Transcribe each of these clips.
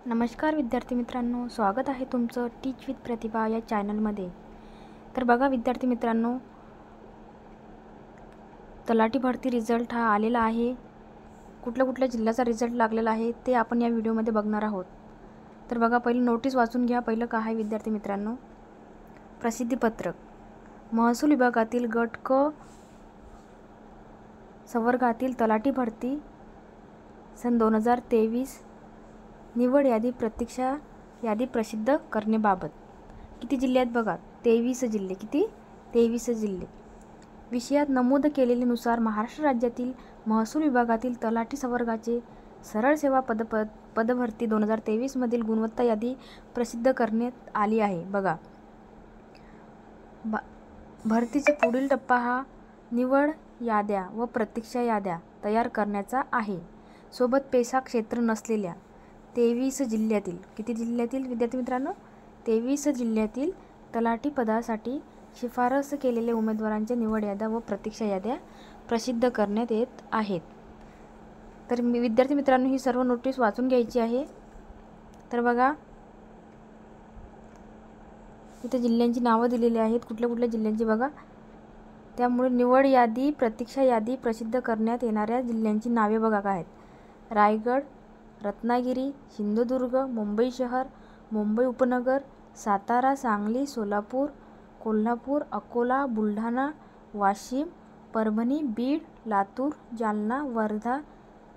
नमस्कार विद्यार्थी मित्रांनो, स्वागत आहे तुमचं टीच विथ प्रतिभा या चॅनलमध्ये। तर बघा विद्यार्थी मित्रांनो, तलाठी भरती रिझल्ट हा आलेला आहे। कुठल्या जिल्ह्याचा रिझल्ट लागलेला आहे ते आपण या व्हिडिओमध्ये बघणार आहोत। तर बघा, पहिली नोटीस वाचून घ्या। पहिलं काय आहे विद्यार्थी मित्रांनो, प्रसिद्धीपत्रक। महसूल विभागातील गट क संवर्गातील तलाठी भरती सन 2023 निवड यादी प्रतीक्षा यादी प्रसिद्ध करण्याबाबत किती जिल्हे आहेत बघा, 23 जिल्हे। किती? 23 जिल्हे। विषयात नमूद केलेल्यानुसार महाराष्ट्र राज्यातील महसूल विभागातील तलाठी संवर्गाचे सरळ सेवा पदभरती 2023 मधील गुणवत्ता यादी प्रसिद्ध करण्यात आली आहे। बघा, भरतीचे पुढील टप्पा हा निवड याद्या व प्रतीक्षा याद्या तयार करण्याचा आहे। सोबत पेसा क्षेत्र नसलेल्या 23 जिल्ह्यातील, किती जिल्ह्यातील विद्यार्थी मित्रांनो, 23 जिल्ह्यातील तलाठी पदासाठी शिफारस केलेल्या उमेदवारांच्या निवड याद्या व प्रतीक्षा याद्या प्रसिद्ध करण्यात येत आहेत। तर विद्यार्थी मित्रांनो, ही सर्व नोटीस वाचून घ्यायची आहे। तर बघा, इथे जिल्ह्यांची नावं दिलेली आहेत, कुठल्या जिल्ह्यांची बघा। त्यामुळे निवड यादी प्रतीक्षा यादी प्रसिद्ध करण्यात येणाऱ्या जिल्ह्यांची नावे बघा काय आहेत: रायगड, रत्नागिरी, सिंधुदुर्ग, मुंबई शहर, मुंबई उपनगर, सातारा, सांगली, सोलापूर, कोल्हापूर, अकोला, बुलढाणा, वाशिम, परभणी, बीड, लातूर, जालना, वर्धा,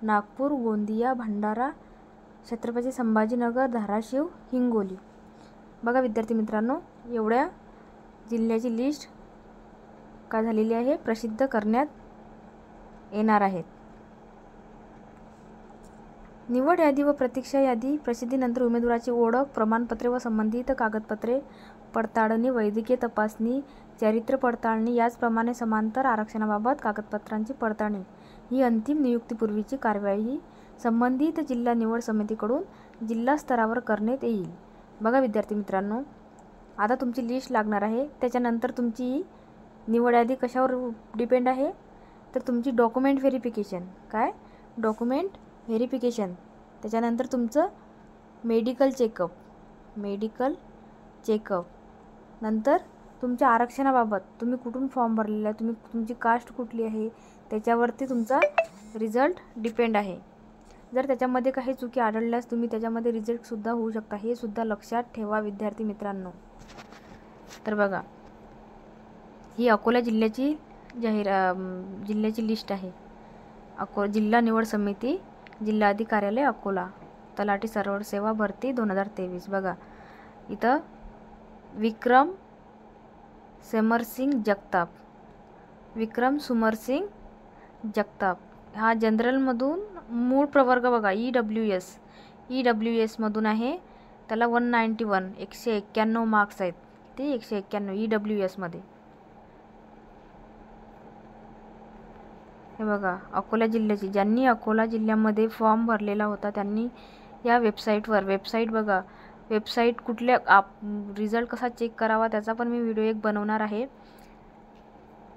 नागपूर, गोंदिया, भंडारा, छत्रपती संभाजीनगर, धाराशिव, हिंगोली। बघा विद्यार्थी मित्रांनो, एवढ्या जिल्ह्याची लिस्ट काय झालेली आहे, प्रसिद्ध करण्यात येणार आहेत। निवड यादी व प्रतीक्षा यादी प्रसिद्धीनंतर उमेदवाराची ओळख, प्रमाणपत्रे व संबंधित कागदपत्रे पडताळणी, वैद्यकीय तपासणी, चारित्र्य पडताळणी, याचप्रमाणे समांतर आरक्षणाबाबत कागदपत्रांची पडताळणी ही अंतिम नियुक्तीपूर्वीची कार्यवाही संबंधित जिल्हा निवड समितीकडून जिल्हा स्तरावर करण्यात येईल। बघा विद्यार्थी मित्रांनो, आता तुमची लिस्ट लागणार आहे। त्याच्यानंतर तुमची निवड यादी कशावर डिपेंड आहे, तर तुमची डॉक्युमेंट व्हेरिफिकेशन, काय डॉक्युमेंट व्हेरिफिकेशन, त्याच्यानंतर तुमचं मेडिकल चेकअप, नंतर तुमच्या आरक्षणाबाबत तुम्ही कुठून फॉर्म भरलेला आहे, तुमची कास्ट कुठली आहे, त्याच्यावरती तुमचा रिझल्ट डिपेंड आहे। जर त्याच्यामध्ये काही चुकी आढळल्यास तुम्ही त्याच्यामध्ये रिजेक्टसुद्धा होऊ शकता, हे सुद्धा लक्षात ठेवा विद्यार्थी मित्रांनो। तर बघा, ही अकोला जिल्ह्याची जिल्ह्याची लिस्ट आहे। जिल्हा निवड समिती, जिल्हाधिकारी कार्यालय अकोला, तलाठी सरळ सेवा भरती 2023। बघा, इथं विक्रम सुमरसिंग जगताप हा जनरलमधून मूळ प्रवर्ग बघा EWS मधून आहे। त्याला 191 मार्क्स आहेत। ते 191 EWS मध्ये। हे बघा, अकोला जिल्ह्याची, ज्यांनी अकोला जिल्ह्यामध्ये फॉर्म भरलेला होता त्यांनी या वेबसाईट बघा, वेबसाईट कुठल्या रिझल्ट कसा चेक करावा त्याचा पण मी व्हिडिओ एक बनवणार आहे।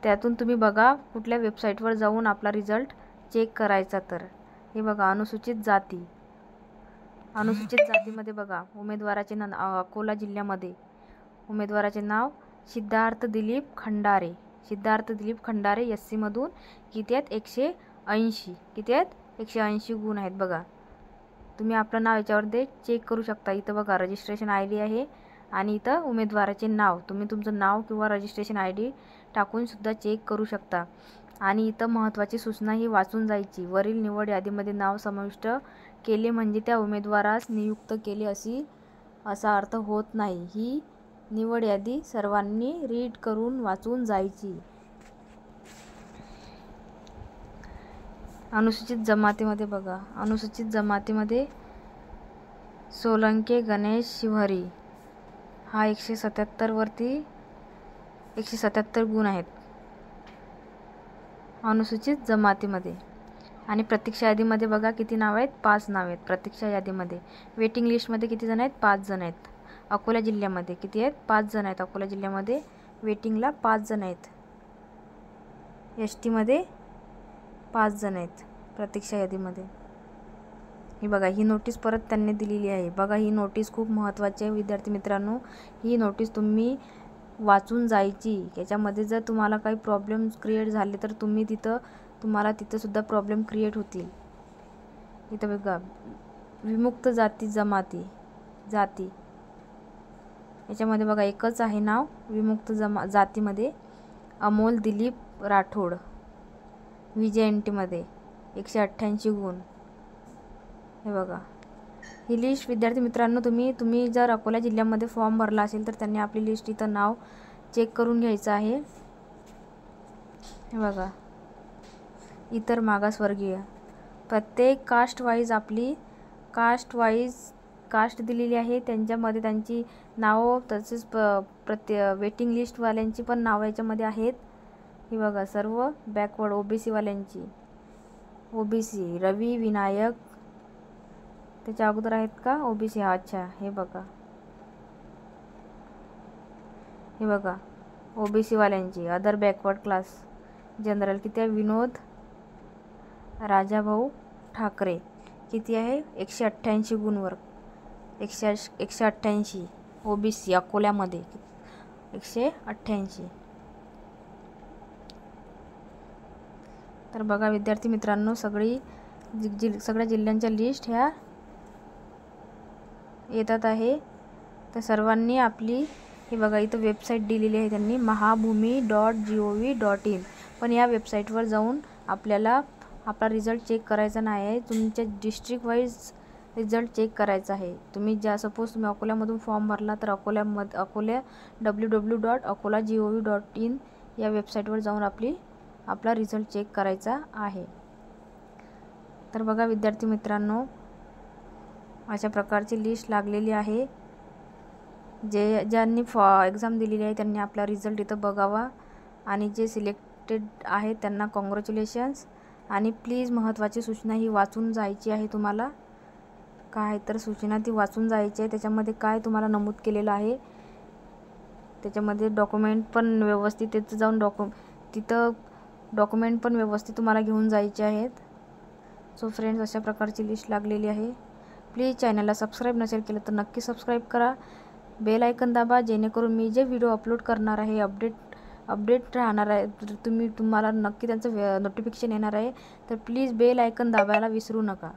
त्यातून तुम्ही बघा कुठल्या वेबसाईटवर जाऊन आपला रिझल्ट चेक करायचा। तर हे बघा, अनुसूचित जातीमध्ये बघा, उमेदवाराचे अकोला जिल्ह्यामध्ये उमेदवाराचे नाव सिद्धार्थ दिलीप खंडारे SC मधून। किती आहेत? 180। किती आहेत? 180 गुण आहेत। बघा, तुम्ही आपलं नाव याच्यावर चेक करू शकता। इथं बघा रजिस्ट्रेशन ID आहे आणि इथं उमेदवाराचे नाव, तुम्ही तुमचं नाव किंवा रजिस्ट्रेशन ID टाकून सुद्धा चेक करू शकता। आणि इथं महत्त्वाची सूचना ही वाचून जायची: वरील निवड यादीमध्ये नाव समाविष्ट केले म्हणजे त्या उमेदवारास नियुक्त केले असा अर्थ होत नाही। ही निवड यादी सर्वांनी रीड करून वाचून जायची। अनुसूचित जमातीमध्ये बघा, अनुसूचित जमातीमध्ये सोलंके गणेश शिवहरी हा 177 वरती 177 गुण आहेत अनुसूचित जमातीमध्ये। आणि प्रतीक्षा यादीमध्ये बघा किती नाव आहेत? 5 नाव आहेत प्रतीक्षा यादीमध्ये। वेटिंग लिस्टमध्ये किती जण आहेत? 5 जण आहेत। अकोला जिल्ह्यामध्ये किती आहेत? 5 जण आहेत। अकोला जिल्ह्यामध्ये वेटिंगला 5 जण आहेत। ST मध्ये 5 जण आहेत प्रतीक्षा यादीमध्ये। ही बघा, ही नोटीस परत त्यांनी दिलेली आहे. बघा, ही नोटीस खूप महत्त्वाची आहे विद्यार्थी मित्रांनो. ही नोटीस तुम्ही वाचून जायची. याच्यामध्ये जर तुम्हाला काही प्रॉब्लेम्स क्रिएट झाले तर तुम्हाला तिथंसुद्धा प्रॉब्लेम क्रिएट होतील. इथं बघा, विमुक्त जाती याच्यामध्ये बघा एकच आहे नाव विमुक्त जातीमध्ये, अमोल दिलीप राठोड. VJNTमध्ये 188 गुण. हे बघा, ही लिस्ट विद्यार्थी मित्रांनो तुम्ही जर अकोला जिल्ह्यामध्ये फॉर्म भरला असेल तर त्यांनी आपली लिस्ट इथं नाव चेक करून घ्यायचं आहे. हे बघा, इतर मागासवर्गीय प्रत्येक कास्ट वाईज कास्ट दिलेली आहे. त्यांच्यामध्ये त्यांची नावं तसेच वेटिंग लिस्टवाल्यांची पण नावं याच्यामध्ये आहेत. हे बघा, सर्व बॅकवर्ड OBCवाल्यांची. OBC रवी विनायक त्याच्या अगोदर आहेत का OBC? अच्छा, हे बघा OBCवाल्यांची. अदर बॅकवर्ड क्लास जनरल किती आहे? विनोद राजाभाऊ ठाकरे. किती आहे? 188 गुणवर. 188 OBC अकोल्यामध्ये 188. तर बघा विद्यार्थी मित्रांनो, सगळ्या जिल्ह्यांच्या लिस्ट ह्या येतात आहे. तर सर्वांनी आपली, हे बघा इथं वेबसाईट दिलेली आहे त्यांनी, mahabhumi.gov.in. पण या वेबसाईटवर जाऊन आपल्याला आपला रिझल्ट चेक करायचा नाही आहे. तुमच्या डिस्ट्रिक्ट वाईज रिझल्ट चेक करायचा आहे. तुम्ही सपोज तुम्ही अकोल्यामधून फॉर्म भरला तर अकोला www.akola.gov.in या वेबसाईटवर जाऊन आपला रिझल्ट चेक करायचा आहे. तर बघा विद्यार्थी मित्रांनो, अशा प्रकारची लिस्ट लागलेली आहे. ज्यांनी एक्झाम दिलेली आहे त्यांनी आपला रिझल्ट इथं बघावा, आणि जे सिलेक्टेड आहेत त्यांना कॉंग्रॅच्युलेशन्स. आणि प्लीज महत्त्वाची सूचना ही वाचून जायची आहे. तुम्हाला काय तर सूचना ती वाचून जायची आहे. त्याच्यामध्ये काय तुम्हाला नमूद केलेलं आहे त्याच्यामध्ये डॉक्युमेंट पण व्यवस्थित तिथं जाऊन डॉक्युमेंट पण व्यवस्थित तुम्हाला घेऊन जायचे आहेत. सो फ्रेंड्स, अशा प्रकारची लिस्ट लागलेली आहे. प्लीज चॅनलला सबस्क्राईब नसेल केलं तर नक्की सबस्क्राईब करा. बेल आयकन दाबा, जेणेकरून मी जे व्हिडिओ अपलोड करणार आहे अपडेट राहणार आहे. तुम्हाला नक्की त्यांचं नोटिफिकेशन येणार आहे. तर प्लीज बेल आयकन दाबायला विसरू नका.